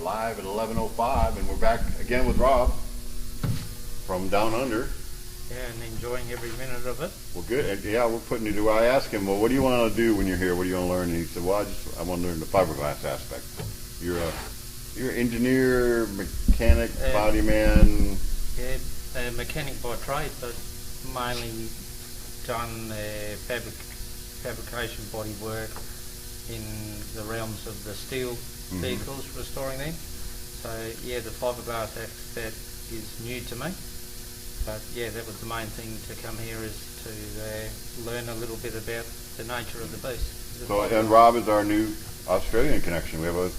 live at 11:05, and we're back again with Rob from Down Under. Yeah, and enjoying every minute of it. Well, good. And yeah, we're putting you to. I asked him, well, what do you want to do when you're here? What do you want to learn? And he said, well, I want to learn the fiberglass aspect. You're an engineer, mechanic, body man. Yeah, a mechanic by trade, but mainly done fabrication body work in the realms of the steel vehicles, restoring them. So yeah, the fiberglass aspect is new to me. But yeah, that was the main thing to come here, is to learn a little bit about the nature of the beast. So, and Rob is our new Australian connection. We have a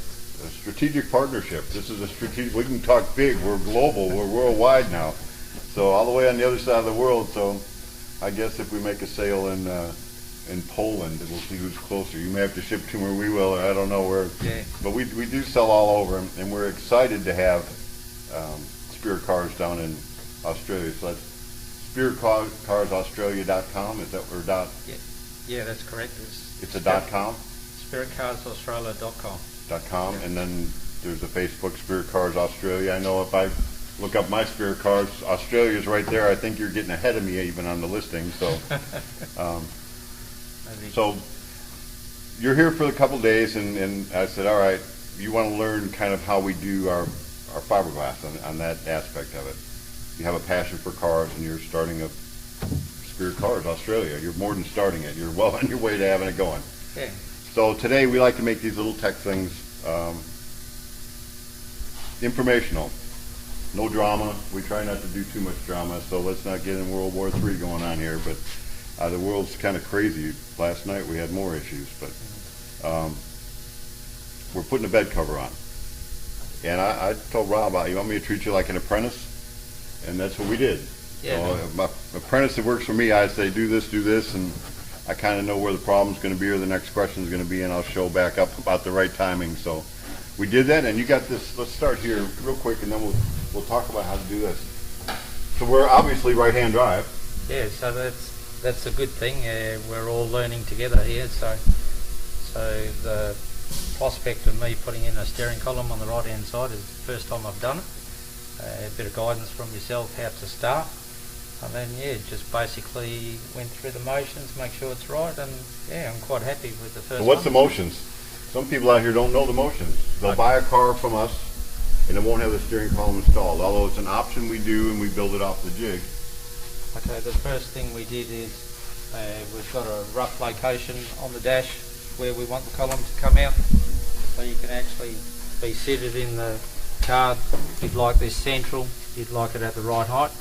strategic partnership. This is a strategic. We can talk big. We're global. We're worldwide now. So all the way on the other side of the world. So I guess if we make a sale in Poland, we'll see who's closer. You may have to ship to where we will, or I don't know where. Yeah. But we do sell all over, and we're excited to have Spirit Cars down in Australia. So that's spiritcarsaustralia.com. Is that or dot? Yeah, that's correct. It's a .com. spiritcarsaustralia.com. .com, and then there's a Facebook, Spirit Cars Australia. I know if I look up my Spirit Cars Australia is right there. I think you're getting ahead of me even on the listing. So, so you're here for a couple days, and I said, all right, you want to learn kind of how we do our fiberglass on that aspect of it. You have a passion for cars, and you're starting a Spirit Cars Australia. You're more than starting it. You're well on your way to having it going. Yeah. So today we like to make these little tech things informational. No drama. We try not to do too much drama, so let's not get in World War III going on here. But the world's kind of crazy. Last night we had more issues, but we're putting a bed cover on. And I told Rob, you want me to treat you like an apprentice? And that's what we did. Yeah. So my apprentice that works for me, I say do this, and I kind of know where the problem's going to be or the next question is going to be, and I'll show back up about the right timing. So we did that, and you got this. Let's start here real quick, and then we'll talk about how to do this. So we're obviously right-hand drive. Yeah, so that's a good thing. We're all learning together here. So the prospect of me putting in a steering column on the right-hand side is the first time I've done it. A bit of guidance from yourself how to start. And then, yeah, just basically went through the motions, make sure it's right, and yeah, I'm quite happy with the first So what's one. the motions? Some people out here don't know the motions. They'll buy a car from us, and it won't have the steering column installed, although it's an option we do, and we build it off the jig. Okay, the first thing we did is we've got a rough location on the dash where we want the column to come out, so you can actually be seated in the car. You'd like this central, you'd like it at the right height.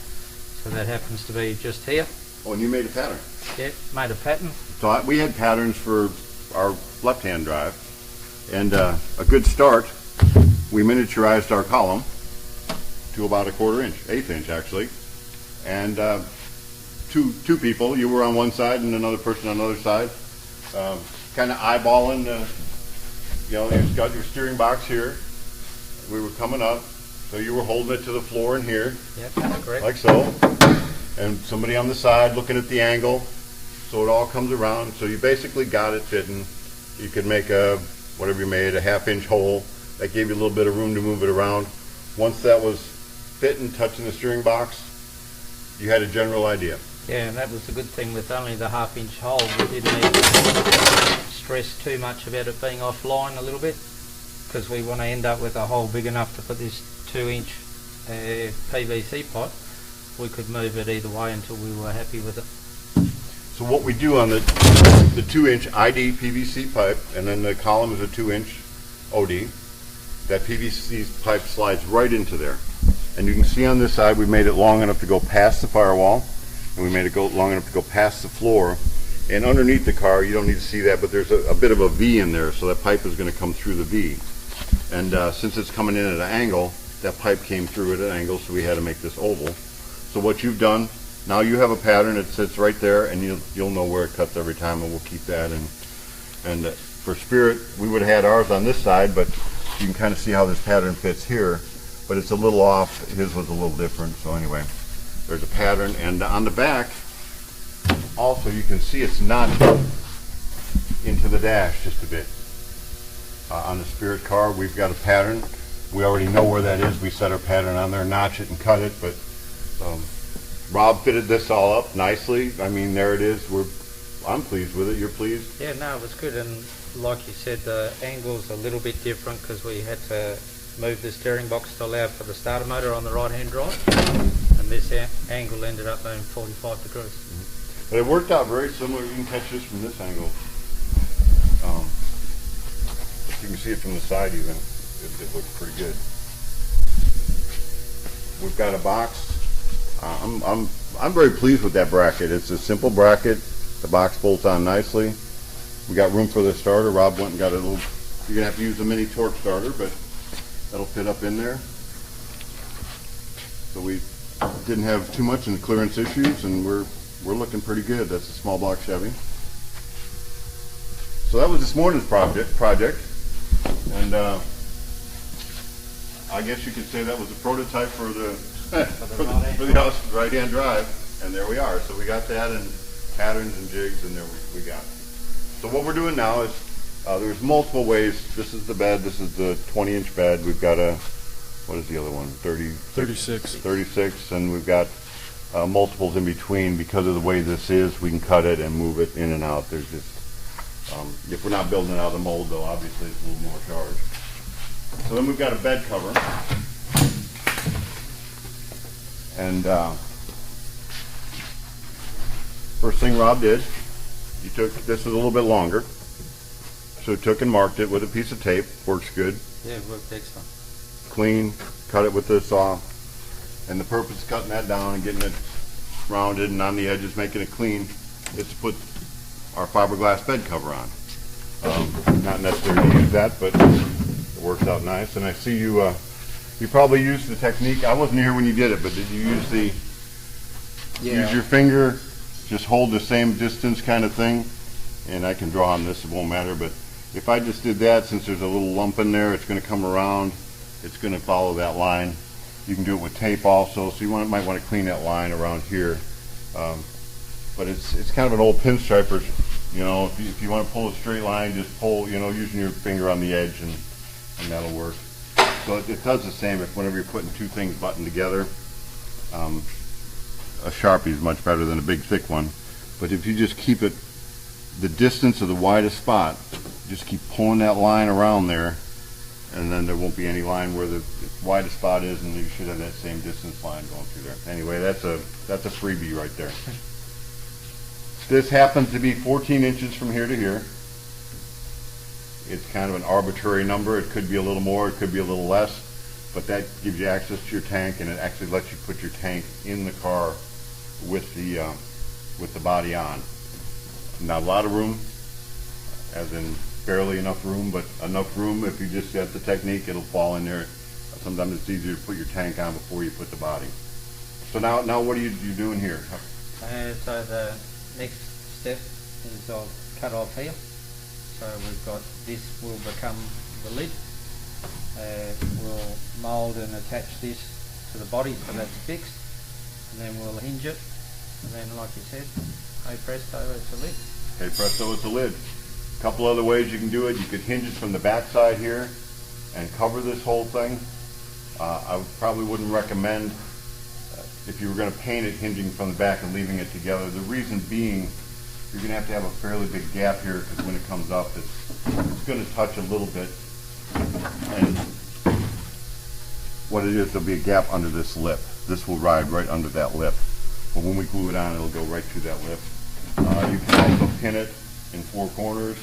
So that happens to be just here. Oh, and you made a pattern. Yeah, made a pattern. So we had patterns for our left-hand drive, and a good start, we miniaturized our column to about 1/4 inch, 1/8 inch actually, and two people, you were on one side and another person on the other side, kind of eyeballing, you've got your steering box here, we were coming up, so you were holding it to the floor in here. Yep, that's correct. Like so, and somebody on the side looking at the angle, so it all comes around. So you basically got it fitting. You could make whatever you made, a 1/2 inch hole. That gave you a little bit of room to move it around. Once that was fitting, touching the steering box, you had a general idea. Yeah, and that was the good thing with only the 1/2 inch hole. We didn't need to stress too much about it being offline a little bit, because we want to end up with a hole big enough to put this 2-inch PVC pipe. We could move it either way until we were happy with it. So what we do on the 2-inch ID PVC pipe, and then the column is a 2-inch OD, that PVC pipe slides right into there. And you can see on this side we made it long enough to go past the firewall, and we made it go long enough to go past the floor. And underneath the car, you don't need to see that, but there's a bit of a V in there, so that pipe is going to come through the V. And since it's coming in at an angle, that pipe came through at an angle, so we had to make this oval. So what you've done, now you have a pattern, it sits right there, and you'll know where it cuts every time, and we'll keep that. And for Spirit, we would have had ours on this side, but you can kind of see how this pattern fits here, but it's a little off. His was a little different, so anyway, there's a pattern. And on the back, also you can see it's not into the dash just a bit. On the Spirit car, we've got a pattern We already know where that is. We set our pattern on there, notch it and cut it, but Rob fitted this all up nicely. I mean, there it is. I'm pleased with it. You're pleased? Yeah, no, it was good, and like you said, the angle's a little bit different because we had to move the steering box to allow for the starter motor on the right-hand drive, and this angle ended up being 45 degrees. But it worked out very similar. You can catch this from this angle. You can see it from the side even. It looks pretty good. We've got a box. I'm very pleased with that bracket. It's a simple bracket. The box bolts on nicely. We got room for the starter. Rob went and got a little. You're gonna have to use a mini torque starter, but that'll fit up in there. So we didn't have too much in clearance issues, and we're looking pretty good. That's a small block Chevy. So that was this morning's project, and I guess you could say that was a prototype for the for the right-hand drive, and there we are. So we got that and patterns and jigs, and there we got it. So what we're doing now is there's multiple ways. This is the bed. This is the 20-inch bed. We've got a, what is the other one? 36, and we've got multiples in between. Because of the way this is, we can cut it and move it in and out. There's just if we're not building it out of the mold, though, obviously it's a little more charge. So then we've got a bed cover, and first thing Rob did, he took, this is a little bit longer, so took and marked it with a piece of tape. Works good. Yeah, it worked excellent. Clean, cut it with the saw, and the purpose of cutting that down and getting it rounded and on the edges, making it clean, is to put our fiberglass bed cover on. Not necessarily to use that, but it works out nice. And I see you probably used the technique. I wasn't here when you did it, but did you use the use your finger, just hold the same distance kind of thing? And I can draw on this, it won't matter, but if I just did that, since there's a little lump in there, it's going to come around, it's going to follow that line. You can do it with tape also, so you might want to clean that line around here. But it's kind of an old pinstriper, you know. If you want to pull a straight line, just pull, you know, using your finger on the edge, and that'll work. So it does the same if whenever you're putting two things buttoned together. A Sharpie is much better than a big thick one. But if you just keep it the distance of the widest spot, just keep pulling that line around there, and then there won't be any line where the widest spot is, and you should have that same distance line going through there. Anyway, that's a freebie right there. This happens to be 14 inches from here to here. It's kind of an arbitrary number. It could be a little more, it could be a little less, but that gives you access to your tank, and it actually lets you put your tank in the car with the body on. Not a lot of room, as in barely enough room, but enough room. If you just get the technique, it'll fall in there. Sometimes it's easier to put your tank on before you put the body. So now what are you doing here? So the next step is I'll cut off here. So we've got this will become the lid. We'll mould and attach this to the body so that's fixed, and then we'll hinge it, and then, like you said, hey presto, it's a lid. Hey presto, it's a lid. A couple other ways you can do it. You could hinge it from the back side here and cover this whole thing. I probably wouldn't recommend, if you were going to paint it, hinging from the back and leaving it together. The reason being, you're going to have a fairly big gap here, because when it comes up, it's going to touch a little bit. And what it is, there'll be a gap under this lip. This will ride right under that lip. But when we glue it on, it'll go right through that lip. You can also pin it in four corners.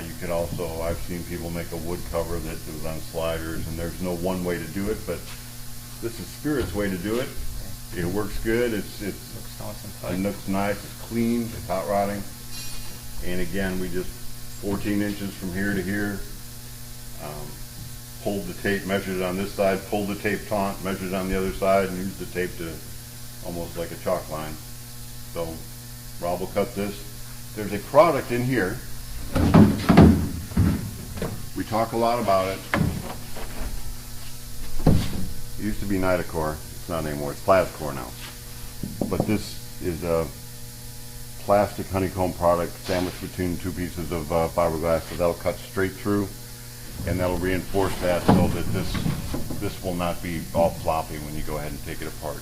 You could also, I've seen people make a wood cover that goes on sliders, and there's no one way to do it, but this is Spirit's way to do it. It works good. It Looks nice and tight. It looks nice. It's clean. It's hot rodding. And again, we just 14 inches from here to here. Pulled the tape, measured it on this side, pulled the tape taut, measured it on the other side, and used the tape to almost like a chalk line. So Rob will cut this. There's a product in here. We talk a lot about it. It used to be Nitacor. It's not anymore. It's Plascor now. But this is a plastic honeycomb product sandwiched between two pieces of fiberglass, so that'll cut straight through. and that'll reinforce that so that this will not be all floppy when you go ahead and take it apart.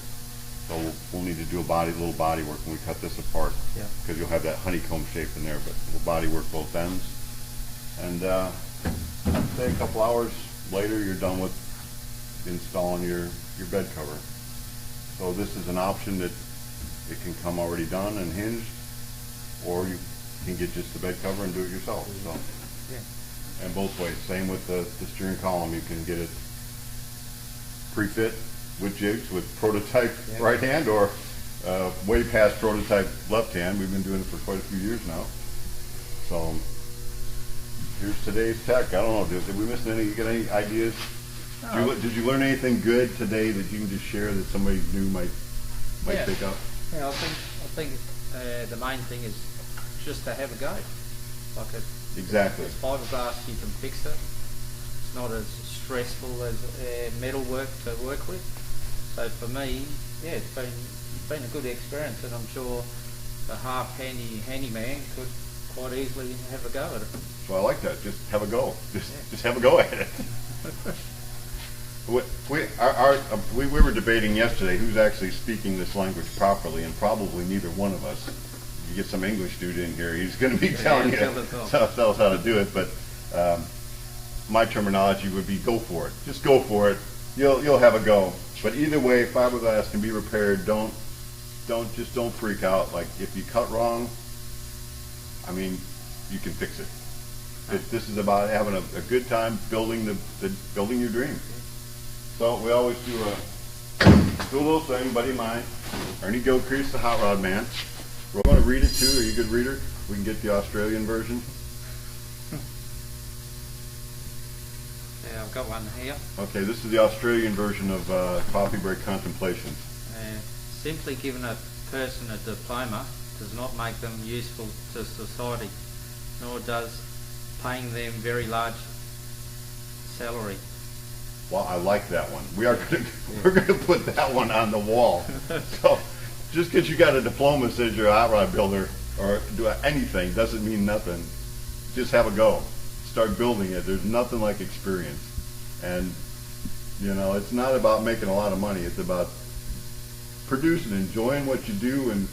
So we'll need to do a little body work when we cut this apart, Yeah. because you'll have that honeycomb shape in there, but we'll body work both ends. And I'd say a couple hours later, you're done with installing your bed cover. So this is an option that it can come already done and hinged, or you can get just the bed cover and do it yourself. So, Yeah. and both ways. Same with the steering column. You can get it pre-fit with jigs with prototype Yeah. right hand, or way past prototype left hand. We've been doing it for quite a few years now. So here's today's tech. I don't know, did we miss any? You got any ideas? No. Did you learn anything good today that you can just share that somebody new might Yeah. pick up? Yeah, I think the main thing is just to have a go. Like Exactly. it's fiberglass, you can fix it. It's not as stressful as metal work to work with. So for me, yeah, it's been a good experience, and I'm sure the half handyman could quite easily have a go at it. So I like that. Just have a go. Yeah. Just have a go at it. We were debating yesterday who's actually speaking this language properly, and probably neither one of us. You get some English dude in here, he's going to be telling you tell us all. tell us how to do it. But my terminology would be go for it. Just go for it. You'll have a go. But either way, fiberglass can be repaired. Don't freak out. Like if you cut wrong, I mean, you can fix it. This is about having a good time building building your dream. So we always do a little thing, buddy of mine, Ernie Gilcrease, the hot rod man. We're going to read it too. Are you a good reader? We can get the Australian version. Yeah, I've got one here. Okay, this is the Australian version of Coffee Break Contemplations. Simply giving a person a diploma does not make them useful to society, nor does paying them very large salary. Well, I like that one. We're going to put that one on the wall. So just because you got a diploma says you're a hot rod builder or do anything doesn't mean nothing. Just have a go. Start building it. There's nothing like experience. And you know, it's not about making a lot of money. It's about producing, enjoying what you do, and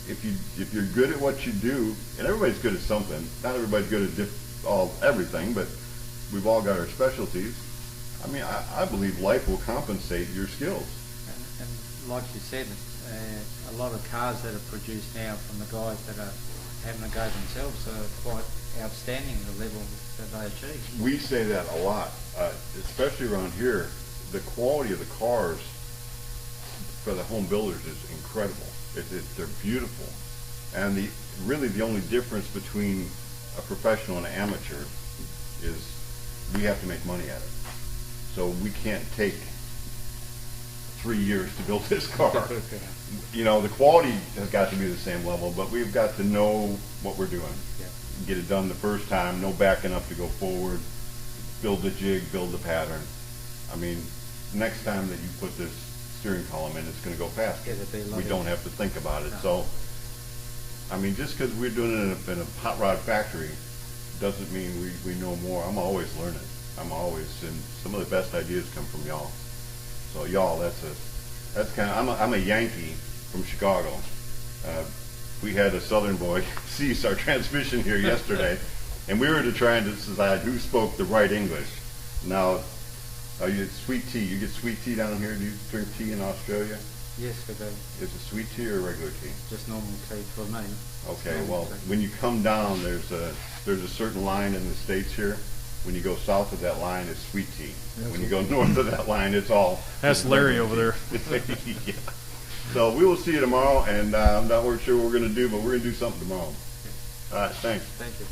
if you're good at what you do, and everybody's good at something. Not everybody's good at everything, but we've all got our specialties. I mean, I believe life will compensate your skills. And like you said, a lot of cars that are produced now from the guys that are having a go themselves are quite outstanding, the level that they achieve. We say that a lot, especially around here. The quality of the cars for the home builders is incredible. They're beautiful. And really the only difference between a professional and an amateur is we have to make money at it. So we can't take 3 years to build this car. You know, the quality has got to be the same level, but we've got to know what we're doing. Yeah. Get it done the first time, no backing up to go forward, build the jig, build the pattern. I mean, next time that you put this steering column in, it's going to go faster. Yeah, it'll be a lot We don't easier. have to think about it. No. So, I mean, just because we're doing it in a hot rod factory doesn't mean we know more. I'm always learning. And some of the best ideas come from y'all. So y'all, that's kind of, I'm a Yankee from Chicago. We had a Southern boy cease our transmission here yesterday, and we were trying to decide who spoke the right English. Now, you get sweet tea. You get sweet tea down here. Do you drink tea in Australia? Yes, we do. Is it sweet tea or regular tea? Just normal tea for me. Okay, Normal well, tea. when you come down, there's a certain line in the States here. When you go south of that line, it's sweet tea. When you go north of that line, it's all. That's Larry over there. Yeah. So we will see you tomorrow, and I'm not sure what we're going to do, but we're going to do something tomorrow. All right, thanks. Thank you.